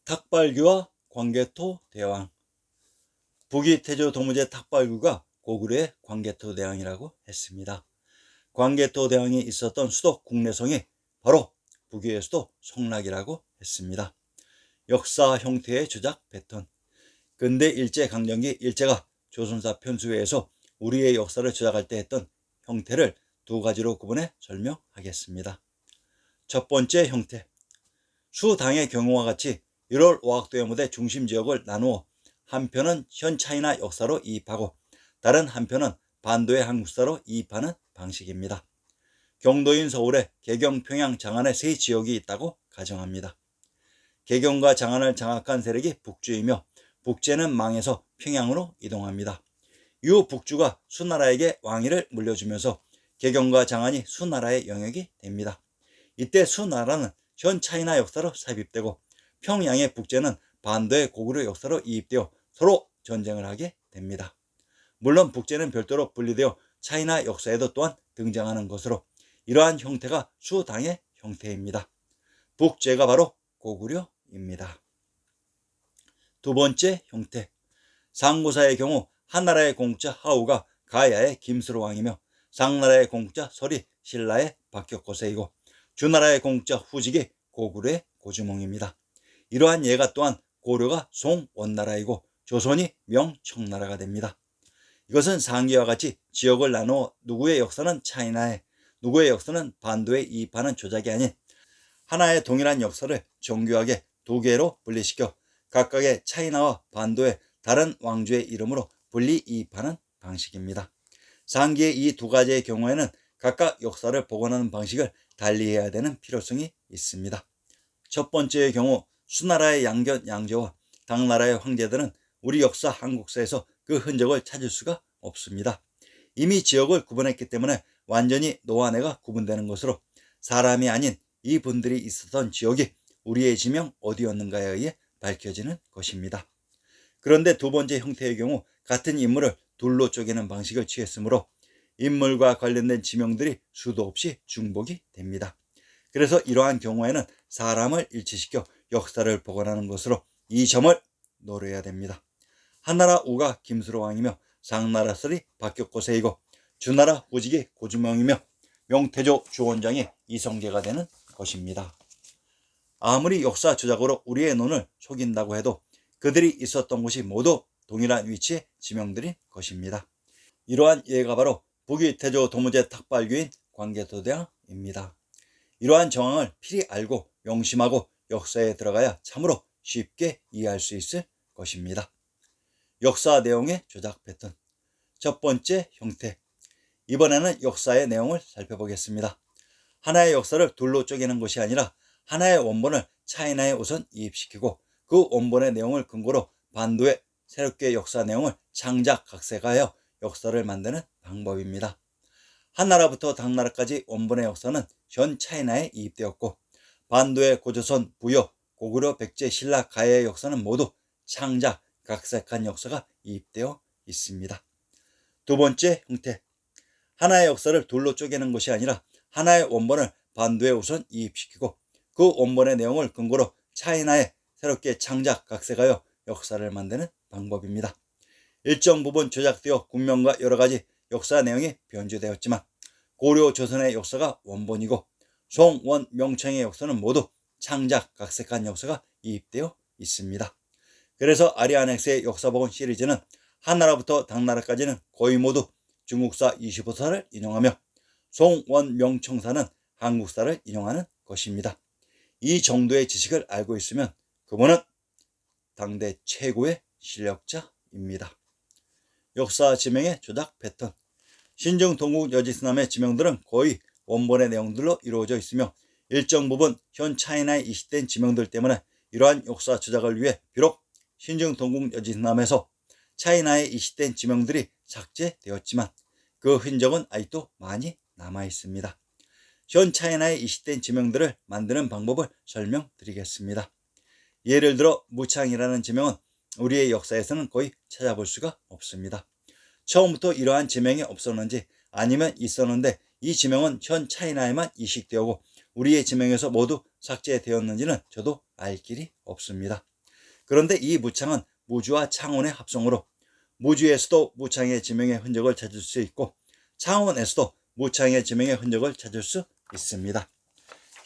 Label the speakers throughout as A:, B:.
A: 탁발귀와 광개토 대왕. 북위 태조 도무제 탁발귀가 고구려의 광개토 대왕이라고 했습니다. 광개토 대왕이 있었던 수도 국내성이 바로 북위의 수도 송락이라고 했습니다. 역사 형태의 조작 패턴. 근대 일제강점기 일제가 조선사 편수회에서 우리의 역사를 조작할 때 했던 형태를 두 가지로 구분해 설명하겠습니다. 첫 번째 형태. 수당의 경우와 같이 1월 오학도의 무대 중심 지역을 나누어 한편은 현 차이나 역사로 이입하고 다른 한편은 반도의 한국사로 이입하는 방식입니다. 경도인 서울에 개경, 평양, 장안의 세 지역이 있다고 가정합니다. 개경과 장안을 장악한 세력이 북주이며 북제는 망해서 평양으로 이동합니다. 이후 북주가 수나라에게 왕위를 물려주면서 개경과 장안이 수나라의 영역이 됩니다. 이때 수나라는 현 차이나 역사로 삽입되고 평양의 북제는 반도의 고구려 역사로 이입되어 서로 전쟁을 하게 됩니다. 물론 북제는 별도로 분리되어 차이나 역사에도 또한 등장하는 것으로 이러한 형태가 수당의 형태입니다. 북제가 바로 고구려입니다. 두 번째 형태. 상고사의 경우 한나라의 공자 하우가 가야의 김수로왕이며 상나라의 공자 설이 신라의 박격거세이고 주나라의 공자 후직이 고구려의 고주몽입니다. 이러한 예가 또한 고려가 송원나라이고 조선이 명청나라가 됩니다. 이것은 상기와 같이 지역을 나누어 누구의 역사는 차이나에 누구의 역사는 반도에 이입하는 조작이 아닌 하나의 동일한 역사를 정교하게 두 개로 분리시켜 각각의 차이나와 반도의 다른 왕조의 이름으로 분리 이입하는 방식입니다. 상기의 이 두 가지의 경우에는 각각 역사를 복원하는 방식을 달리해야 되는 필요성이 있습니다. 첫 번째의 경우 수나라의 양견 양제와 당나라의 황제들은 우리 역사 한국사에서 그 흔적을 찾을 수가 없습니다. 이미 지역을 구분했기 때문에 완전히 노안해가 구분되는 것으로 사람이 아닌 이분들이 있었던 지역이 우리의 지명 어디였는가에 의해 밝혀지는 것입니다. 그런데 두 번째 형태의 경우 같은 인물을 둘로 쪼개는 방식을 취했으므로 인물과 관련된 지명들이 수도 없이 중복이 됩니다. 그래서 이러한 경우에는 사람을 일치시켜 역사를 복원하는 것으로 이 점을 노려야 됩니다. 한나라 우가 김수로왕이며 상나라 설이 박격거세이고 주나라 후직이 고주몽이며 명태조 주원장이 이성계가 되는 것입니다. 아무리 역사 조작으로 우리의 눈을 속인다고 해도 그들이 있었던 곳이 모두 동일한 위치의 지명들인 것입니다. 이러한 예가 바로 북위 태조 도무제 탁발귀인 광개토대왕입니다. 이러한 정황을 필히 알고 명심하고 역사에 들어가야 참으로 쉽게 이해할 수 있을 것입니다. 역사 내용의 조작 패턴. 첫 번째 형태. 이번에는 역사의 내용을 살펴보겠습니다. 하나의 역사를 둘로 쪼개는 것이 아니라 하나의 원본을 차이나에 우선 이입시키고 그 원본의 내용을 근거로 반도의 새롭게 역사 내용을 창작 각색하여 역사를 만드는 방법입니다. 한나라부터 당나라까지 원본의 역사는 현 차이나에 이입되었고 반도의 고조선, 부여, 고구려, 백제, 신라, 가야의 역사는 모두 창작, 각색한 역사가 이입되어 있습니다. 두 번째 형태. 하나의 역사를 둘로 쪼개는 것이 아니라 하나의 원본을 반도에 우선 이입시키고 그 원본의 내용을 근거로 차이나에 새롭게 창작, 각색하여 역사를 만드는 방법입니다. 일정 부분 조작되어 국명과 여러가지 역사 내용이 변주되었지만 고려, 조선의 역사가 원본이고 송, 원, 명청의 역사는 모두 창작, 각색한 역사가 이입되어 있습니다. 그래서 아리아넥스의 역사복원 시리즈는 한나라부터 당나라까지는 거의 모두 중국사 25사를 인용하며 송, 원, 명청사는 한국사를 인용하는 것입니다. 이 정도의 지식을 알고 있으면 그분은 당대 최고의 실력자입니다. 역사 지명의 조작 패턴. 신증, 동국, 여지스남의 지명들은 거의 원본의 내용들로 이루어져 있으며 일정 부분 현 차이나에 이식된 지명들 때문에 이러한 역사 조작을 위해 비록 신증, 동국, 여지스남에서 차이나에 이식된 지명들이 삭제되었지만 그 흔적은 아직도 많이 남아 있습니다. 현 차이나에 이식된 지명들을 만드는 방법을 설명드리겠습니다. 예를 들어 무창이라는 지명은 우리의 역사에서는 거의 찾아볼 수가 없습니다. 처음부터 이러한 지명이 없었는지 아니면 있었는데 이 지명은 현 차이나에만 이식되었고 우리의 지명에서 모두 삭제되었는지는 저도 알 길이 없습니다. 그런데 이 무창은 무주와 창원의 합성으로 무주에서도 무창의 지명의 흔적을 찾을 수 있고 창원에서도 무창의 지명의 흔적을 찾을 수 있습니다.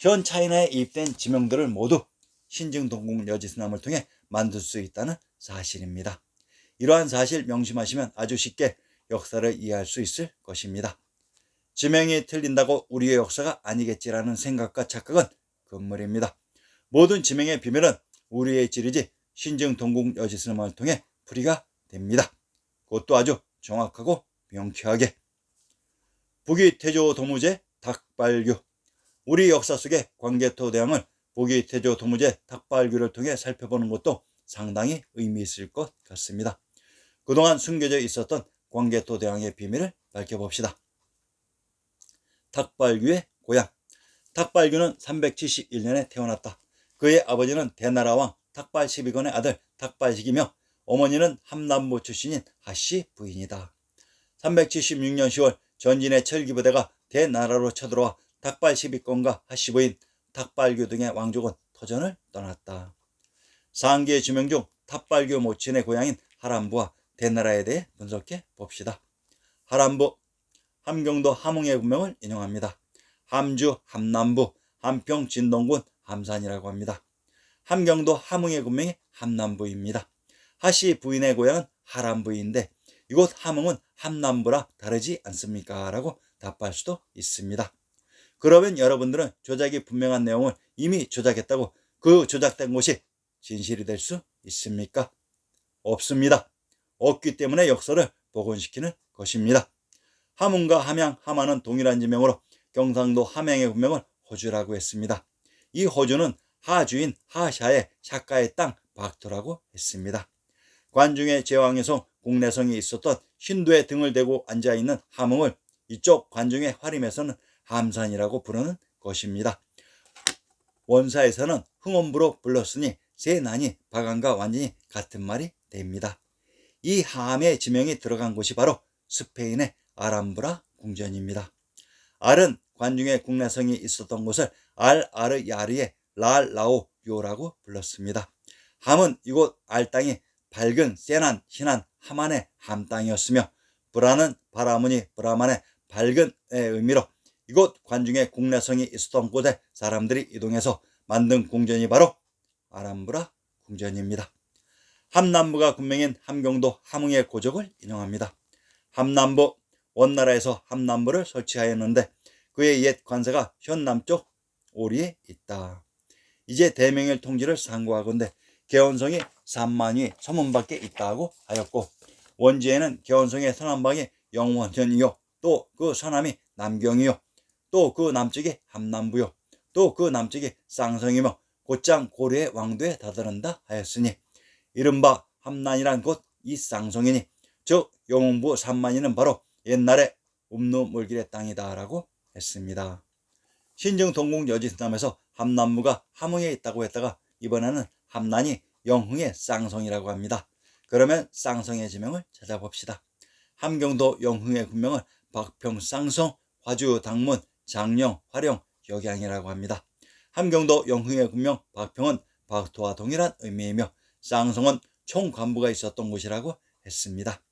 A: 현 차이나에 이입된 지명들을 모두 신증동궁 여지스남을 통해 만들 수 있다는 사실입니다. 이러한 사실 명심하시면 아주 쉽게 역사를 이해할 수 있을 것입니다. 지명이 틀린다고 우리의 역사가 아니겠지라는 생각과 착각은 금물입니다. 모든 지명의 비밀은 우리의 지리지 신증동궁 여지스남을 통해 풀이가 됩니다. 그것도 아주 정확하고 명쾌하게. 북위태조 도무제 닭발규. 우리 역사 속의 광개토대왕을 북위태조 도무제 닭발규를 통해 살펴보는 것도 상당히 의미 있을 것 같습니다. 그동안 숨겨져 있었던 광개토대왕의 비밀을 밝혀봅시다. 닭발규의 고향. 닭발규는 371년에 태어났다. 그의 아버지는 대나라왕 닭발 12건의 아들 닭발식이며 어머니는 함남부 출신인 하씨 부인이다. 376년 10월 전진의 철기부대가 대나라로 쳐들어와 닭발 12건과 하씨 부인 닭발규 등의 왕족은 터전을 떠났다. 상기의 지명 중 닭발규 모친의 고향인 하람부와 대나라에 대해 분석해 봅시다. 하람부, 함경도 함흥의 군명을 인용합니다. 함주, 함남부, 함평, 진동군, 함산이라고 합니다. 함경도 함흥의 군명이 함남부입니다. 하씨 부인의 고향은 하람부인데 이곳 함흥은 함남부라 다르지 않습니까? 라고 답할 수도 있습니다. 그러면 여러분들은 조작이 분명한 내용을 이미 조작했다고 그 조작된 곳이 진실이 될 수 있습니까? 없습니다. 없기 때문에 역사를 복원시키는 것입니다. 함흥과 함양, 함안은 동일한 지명으로 경상도 함양의 군명을 호주라고 했습니다. 이 호주는 하주인 하샤의 샤카의 땅 박토라고 했습니다. 관중의 제왕의 국내성이 있었던 신도의 등을 대고 앉아있는 함흥을 이쪽 관중의 화림에서는 함산이라고 부르는 것입니다. 원사에서는 흥원부로 불렀으니 세 난이 바간과 완전히 같은 말이 됩니다. 이 함의 지명이 들어간 곳이 바로 스페인의 아람브라 궁전입니다. 알은 관중의 국내성이 있었던 곳을 알아르야르의 랄라오요라고 불렀습니다. 함은 이곳 알 땅이 밝은 세난, 희난, 하만의 함땅이었으며 브라는 바라무니 브라만의 밝은의 의미로 이곳 관중의 국내성이 있었던 곳에 사람들이 이동해서 만든 궁전이 바로 아람브라 궁전입니다. 함남부가 군명인 함경도 함흥의 고적을 인용합니다. 함남부, 원나라에서 함남부를 설치하였는데 그의 옛 관사가 현 남쪽 오리에 있다. 이제 대명일 통지를 상고하건대 개원성이 3만위 서문밖에 있다고 하였고 원지에는 개원성의 서남방이 영원현이요 또 그 서남이 남경이요 또 그 남쪽이 함남부요 또 그 남쪽이 쌍성이며 곧장 고려의 왕도에 다다른다 하였으니 이른바 함난이란 곳 이 쌍성이니 즉 영웅부 3만위는 바로 옛날에 음누물길의 땅이다 라고 했습니다. 신증동궁 여지스남에서 함남부가 함흥에 있다고 했다가 이번에는 함난이 영흥의 쌍성이라고 합니다. 그러면 쌍성의 지명을 찾아봅시다. 함경도 영흥의 군명을 박평, 쌍성, 화주, 당문, 장령, 화령, 역양이라고 합니다. 함경도 영흥의 군명 박평은 박토와 동일한 의미이며 쌍성은 총관부가 있었던 곳이라고 했습니다.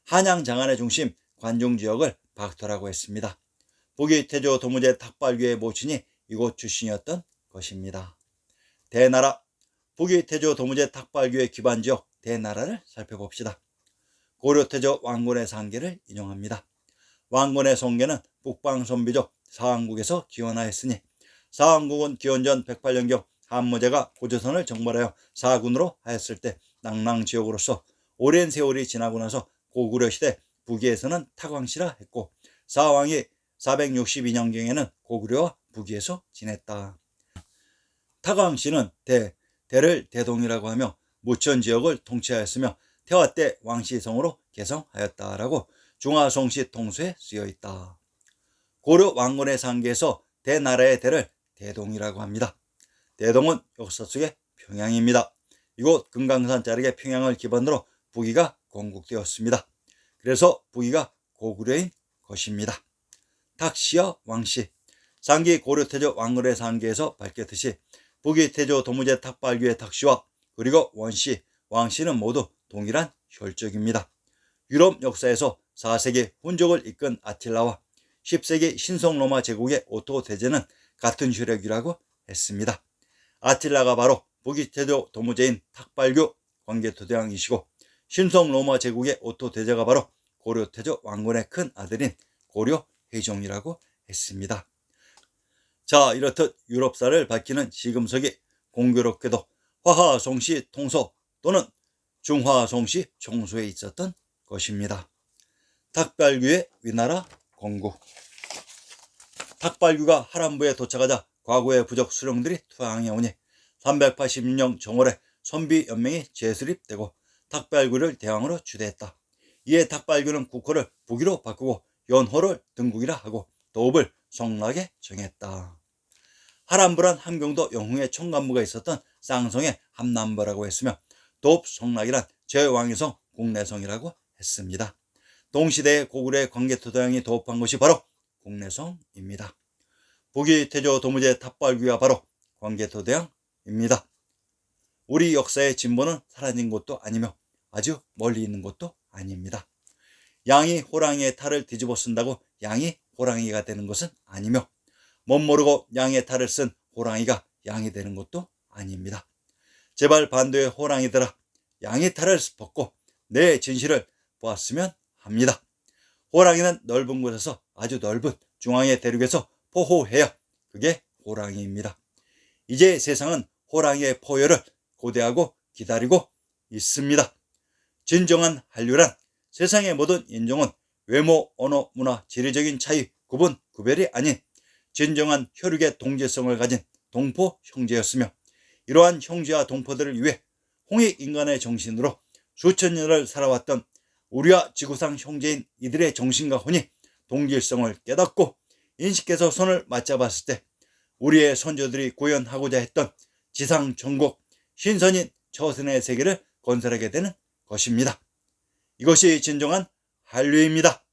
A: 한양 장안의 중심 관중지역을 박토라고 했습니다. 북위태조 도무제 닭발규의 모친이 이곳 출신이었던 것입니다. 대나라, 북위태조 도무제 닭발규의 기반지역 대나라를 살펴봅시다. 고려태조 왕건의 상계를 인용합니다. 왕건의 성계는 북방선비족 사왕국에서 기원하였으니 사왕국은 기원전 108년경 한무제가 고조선을 정벌하여 사군으로 하였을 때 낭랑지역으로서 오랜 세월이 지나고 나서 고구려 시대 북위에서는 타광시라 했고 사왕이 462년경에는 고구려와 북위에서 지냈다. 타광시는 대를 대동이라고 하며 무천지역을 통치하였으며 태화 때 왕시성으로 개성하였다라고 중화송시 통수에 쓰여있다. 고려 왕건의 상계에서 대나라의 대를 대동이라고 합니다. 대동은 역사 속의 평양입니다. 이곳 금강산 자락의 평양을 기반으로 북위가 건국되었습니다. 그래서 북위가 고구려인 것입니다. 탁시와 왕시, 상기 고려태조 왕건의 상계에서 밝혔듯이 북위태조 도무제 탁발규의 탁시와 그리고 원시, 왕씨는 모두 동일한 혈족입니다. 유럽 역사에서 4세기 훈족을 이끈 아틸라와 10세기 신성로마 제국의 오토 대제는 같은 혈육이라고 했습니다. 아틸라가 바로 북이태조 도무제인 탁발규 광개토대왕이시고, 신성로마 제국의 오토 대제가 바로 고려태조 왕건의 큰 아들인 고려 회종이라고 했습니다. 자, 이렇듯 유럽사를 밝히는 시금석이 공교롭게도 화하송씨 통소 또는 중화송씨 총소에 있었던 것입니다. 탁발규의 위나라 건국. 탁발규가 하란부에 도착하자 과거의 부족 수령들이 투항해 오니 386년 정월에 선비연맹이 재수립되고 탁발규를 대왕으로 추대했다. 이에 탁발규는 국호를 북위로 바꾸고 연호를 등국이라 하고 도읍을 성락에 정했다. 하란부란 함경도 영흥의 총간부가 있었던 쌍성의 함남부라고 했으며, 도읍 성락이란 제왕의성 국내성이라고 했습니다. 동시대의 고구려의 광개토대왕이 도읍한 곳이 바로 국내성입니다. 북이태조 도무제 탁발규가 바로 광개토대왕입니다. 우리 역사의 진보는 사라진 곳도 아니며 아주 멀리 있는 곳도 아닙니다. 양이 호랑이의 탈을 뒤집어 쓴다고 양이 호랑이가 되는 것은 아니며, 못 모르고 양의 탈을 쓴 호랑이가 양이 되는 것도 아닙니다. 제발 반도의 호랑이들아, 양의 탈을 벗고 내 진실을 보았으면 합니다. 호랑이는 넓은 곳에서 아주 넓은 중앙의 대륙에서 포효해야 그게 호랑이입니다. 이제 세상은 호랑이의 포효를 고대하고 기다리고 있습니다. 진정한 한류란 세상의 모든 인종은 외모, 언어, 문화, 지리적인 차이, 구분, 구별이 아닌 진정한 혈육의 동질성을 가진 동포 형제였으며, 이러한 형제와 동포들을 위해 홍익인간의 정신으로 수천 년을 살아왔던 우리와 지구상 형제인 이들의 정신과 혼이 동질성을 깨닫고 인식해서 손을 맞잡았을 때 우리의 선조들이 구현하고자 했던 지상 전국 신선인 처선의 세계를 건설하게 되는 것입니다. 이것이 진정한 한류입니다.